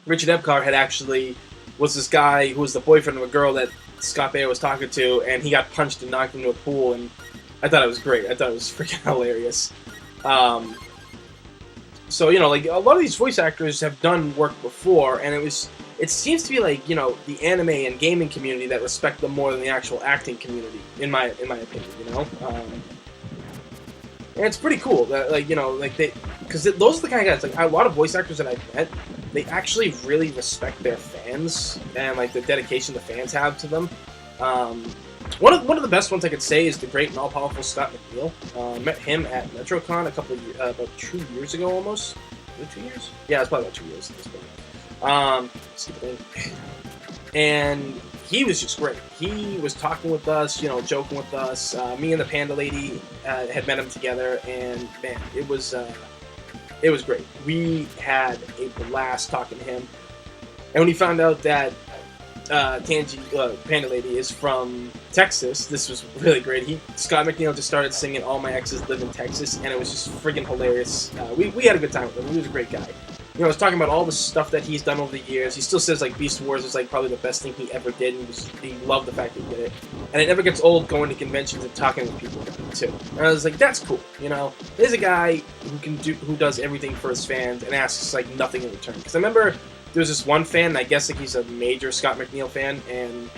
Richard Epcar had actually was this guy who was the boyfriend of a girl that Scott Baio was talking to, and he got punched and knocked into a pool, and I thought it was great. I thought it was freaking hilarious. Um, so, like, a lot of these voice actors have done work before, and it seems to be like, the anime and gaming community that respect them more than the actual acting community, in my opinion. And it's pretty cool that, because those are the kind of guys, like, a lot of voice actors that I've met, they actually really respect their fans and, like, the dedication the fans have to them. One of the best ones I could say is the great and all-powerful Scott McNeil. Met him at MetroCon about 2 years ago, almost. Was it 2 years? Yeah, it's probably about 2 years at this point. Stupid thing. And he was just great. He was talking with us, joking with us. Me and the Panda Lady had met him together, and man, it was great. We had a blast talking to him. And when he found out that Panda Lady is from Texas, this was really great. Scott McNeil just started singing "All My Exes Live in Texas," and it was just friggin' hilarious. We had a good time with him. He was a great guy. I was talking about all the stuff that he's done over the years. He still says, like, Beast Wars is, like, probably the best thing he ever did, and he loved the fact that he did it. And it never gets old going to conventions and talking with people about it, too. And I was like, that's cool, There's a guy who does everything for his fans and asks, like, nothing in return. Because I remember there was this one fan, and I guess, like, he's a major Scott McNeil fan, and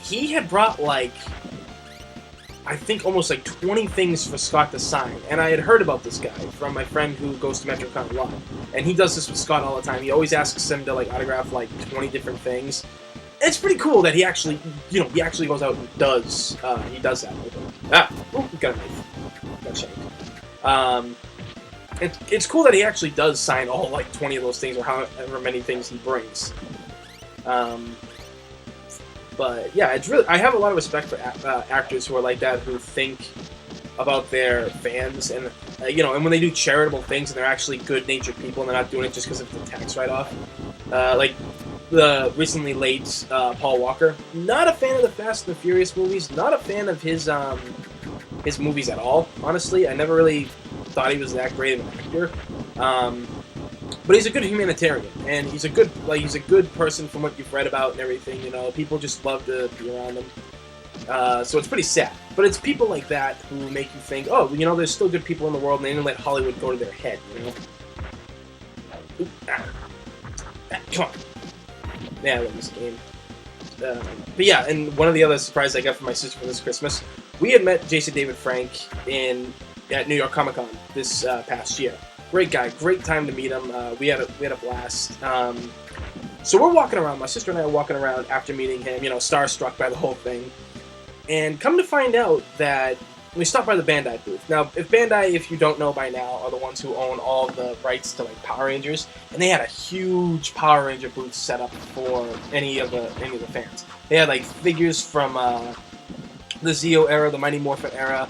he had brought, like, I think almost like 20 things for Scott to sign. And I had heard about this guy from my friend who goes to MetroCon a lot. And he does this with Scott all the time. He always asks him to, like, autograph like 20 different things. And it's pretty cool that he actually, he actually goes out and does that with him. Got a knife. Got shanked. It's cool that he actually does sign all, like, 20 of those things, or however many things he brings. But yeah, it's really, I have a lot of respect for actors who are like that, who think about their fans, and and when they do charitable things, and they're actually good-natured people, and they're not doing it just because of the tax write-off. Like the recently late Paul Walker, not a fan of the Fast and the Furious movies, not a fan of his movies at all. Honestly, I never really thought he was that great of an actor. But he's a good humanitarian, and he's a good person from what you've read about and everything. People just love to be around him. So it's pretty sad. But it's people like that who make you think, oh, there's still good people in the world, and they didn't let Hollywood go to their head. Come on. Yeah, I love this game. But yeah, and one of the other surprises I got from my sister for this Christmas, we had met Jason David Frank at New York Comic Con this past year. Great guy, great time to meet him. We had a blast. So we're walking around. My sister and I are walking around after meeting him, starstruck by the whole thing. And come to find out that we stopped by the Bandai booth. Now, if you don't know by now, are the ones who own all the rights to, like, Power Rangers, and they had a huge Power Ranger booth set up for any of the fans. They had, like, figures from the Zeo era, the Mighty Morphin era.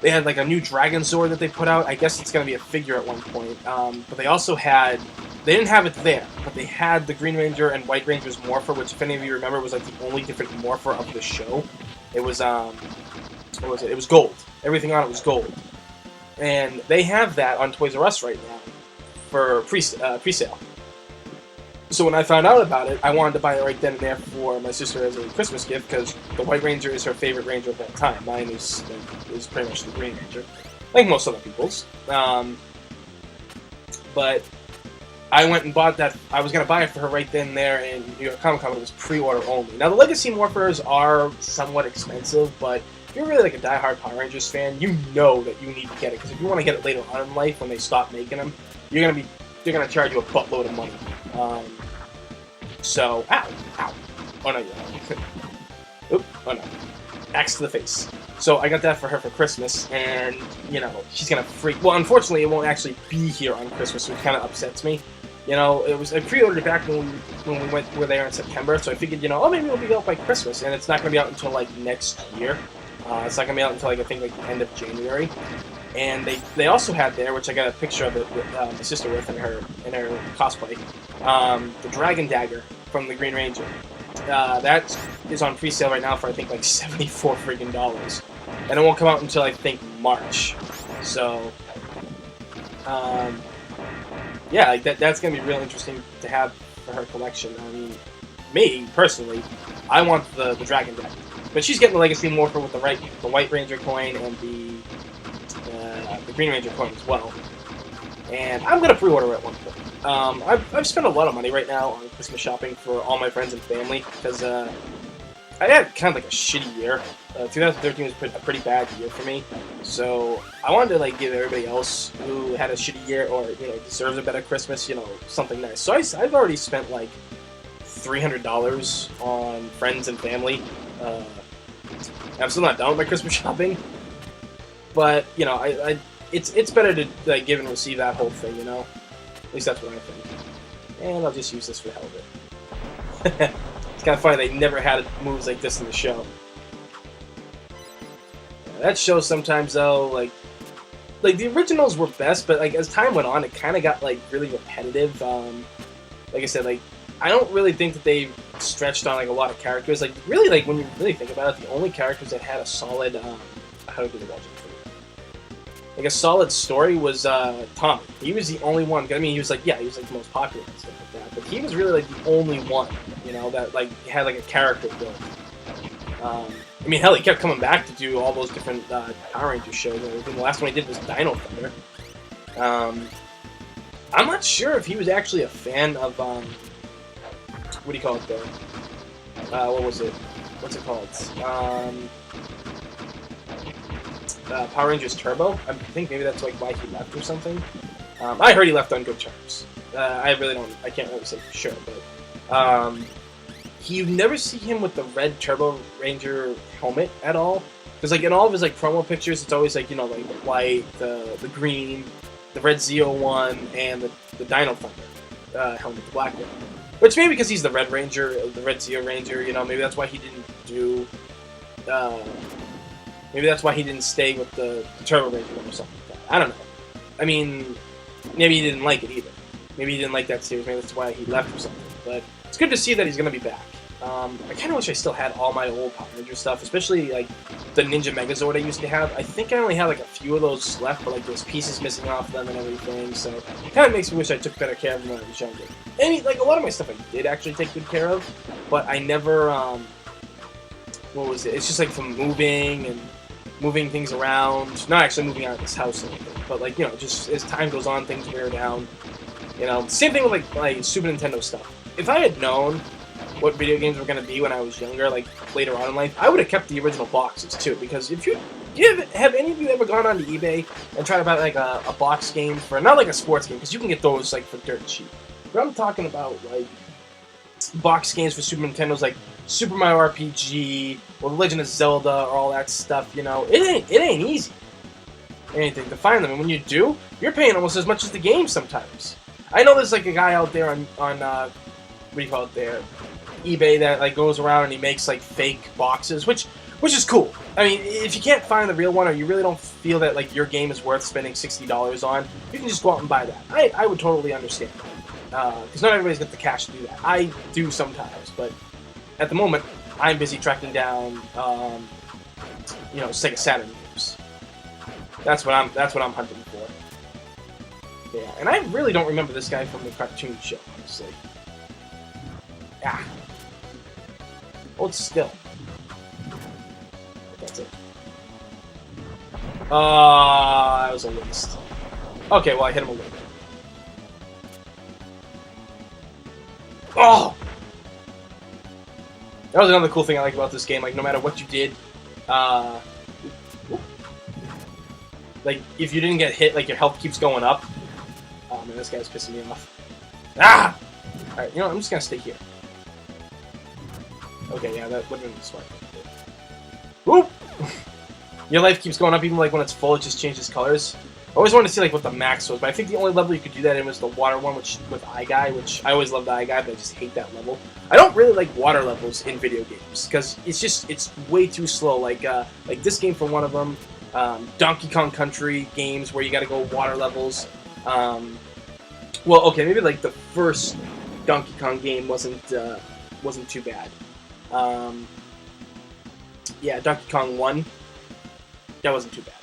They had, like, a new Dragon Zord that they put out. I guess it's going to be a figure at one point. But they also had... They didn't have it there, but they had the Green Ranger and White Ranger's Morpher, which, if any of you remember, was, like, the only different Morpher of the show. It was, what was it? It was gold. Everything on it was gold. And they have that on Toys R Us right now for pre-sale. So when I found out about it, I wanted to buy it right then and there for my sister as a Christmas gift, because the White Ranger is her favorite Ranger of all time. Mine is pretty much the Green Ranger, like most other people's. But I went and bought that. I was going to buy it for her right then and there in New York Comic Con, but it was pre-order only. Now, the Legacy Morphers are somewhat expensive, but if you're really like a die-hard Power Rangers fan, you know that you need to get it, because if you want to get it later on in life when they stop making them, they're going to charge you a buttload of money. Ow. Oh no, oop, oh no. Axe to the face. So I got that for her for Christmas, and, she's gonna freak. Well, unfortunately, it won't actually be here on Christmas, which kind of upsets me. I pre-ordered it back when we were there in September, so I figured, maybe it'll be out by Christmas, and it's not gonna be out until, like, next year. It's not gonna be out until, like, I think, like, the end of January. And they also had there, which I got a picture of it with my sister with in her cosplay, the Dragon Dagger from the Green Ranger. That is on pre-sale right now for, I think, like $74 freaking dollars, and it won't come out until, I think, March. So, yeah, like that's gonna be real interesting to have for her collection. I mean, me personally, I want the dragon deck, but she's getting the legacy morpher with the white ranger coin and the green ranger coin as well. And I'm gonna pre-order at one point. I've spent a lot of money right now on Christmas shopping for all my friends and family because I had kind of like a shitty year. 2013 was a pretty bad year for me, so I wanted to like give everybody else who had a shitty year or deserves a better Christmas, something nice. So I've already spent like $300 on friends and family. I'm still not done with my Christmas shopping, but it's better to like give and receive that whole thing, At least that's what I think. And I'll just use this for the hell of it. It's kind of funny they never had moves like this in the show. That show sometimes though, like the originals were best, but like as time went on, it kind of got like really repetitive. Like I said, like I don't really think that they stretched on like a lot of characters. Like really, like when you really think about it, the only characters that had a solid how do I watch it? Like a solid story was Tommy. He was the only one. I mean, he was like the most popular and stuff like that. But he was really like the only one, that like had like a character built. I mean, hell, he kept coming back to do all those different Power Rangers shows and everything. The last one he did was Dino Thunder. I'm not sure if he was actually a fan of what do you call it there? What was it? What's it called? Power Rangers Turbo. I think maybe that's like why he left or something. I heard he left on good terms. I can't really say for sure, but you never see him with the red Turbo Ranger helmet at all. Because like in all of his like promo pictures, it's always like like the white, the green, the red Z01, and the Dino Thunder helmet, the black one. Which maybe because he's the Red Ranger, the Red Zeo Ranger, maybe that's why he didn't do. Maybe that's why he didn't stay with the Turbo Ranger one or something like that. I don't know. I mean, maybe he didn't like it either. Maybe he didn't like that series. Maybe that's why he left or something. But it's good to see that he's going to be back. I kind of wish I still had all my old Power Ranger stuff, especially like the Ninja Megazord I used to have. I think I only have like a few of those left, but like there's pieces missing off them and everything. So it kind of makes me wish I took better care of them when I was younger. I mean, like a lot of my stuff I did actually take good care of, but I never. What was it? It's just like from moving things around. Not actually moving out of this house or anything, but like just as time goes on, things wear down. Same thing with like Super Nintendo stuff. If I had known what video games were going to be when I was younger, like later on in life, I would have kept the original boxes too. Because if have any of you ever gone onto eBay and tried to buy like a box game for not like a sports game, because you can get those like for dirt cheap. But I'm talking about like box games for Super Nintendo's like Super Mario RPG or The Legend of Zelda or all that stuff. It ain't easy. Anything to find them, and when you do, you're paying almost as much as the game sometimes. I know there's like a guy out there on what do you call it there, eBay, that like goes around and he makes like fake boxes, which is cool. I mean, if you can't find the real one or you really don't feel that like your game is worth spending $60 on, you can just go out and buy that. I would totally understand because not everybody's got the cash to do that. I do sometimes, but at the moment I'm busy tracking down Sega Saturn games. That's what I'm hunting for. Yeah, and I really don't remember this guy from the cartoon show, honestly. Hold still. That's it. That was a waste. Okay, well I hit him a little bit. Oh! That was another cool thing I like about this game. Like, no matter what you did, like, if you didn't get hit, like, your health keeps going up. Oh, man, this guy's pissing me off. Ah! Alright, I'm just gonna stay here. Okay, yeah, that would have been smart. Whoop! Your life keeps going up even, like, when it's full, it just changes colors. I always wanted to see, like, what the max was, but I think the only level you could do that in was the water one, with iGuy, which I always loved the iGuy, but I just hate that level. I don't really like water levels in video games, because it's way too slow. Like this game for one of them, Donkey Kong Country games where you gotta go water levels. Well, okay, maybe, like, the first Donkey Kong game wasn't too bad. Yeah, Donkey Kong 1, that wasn't too bad.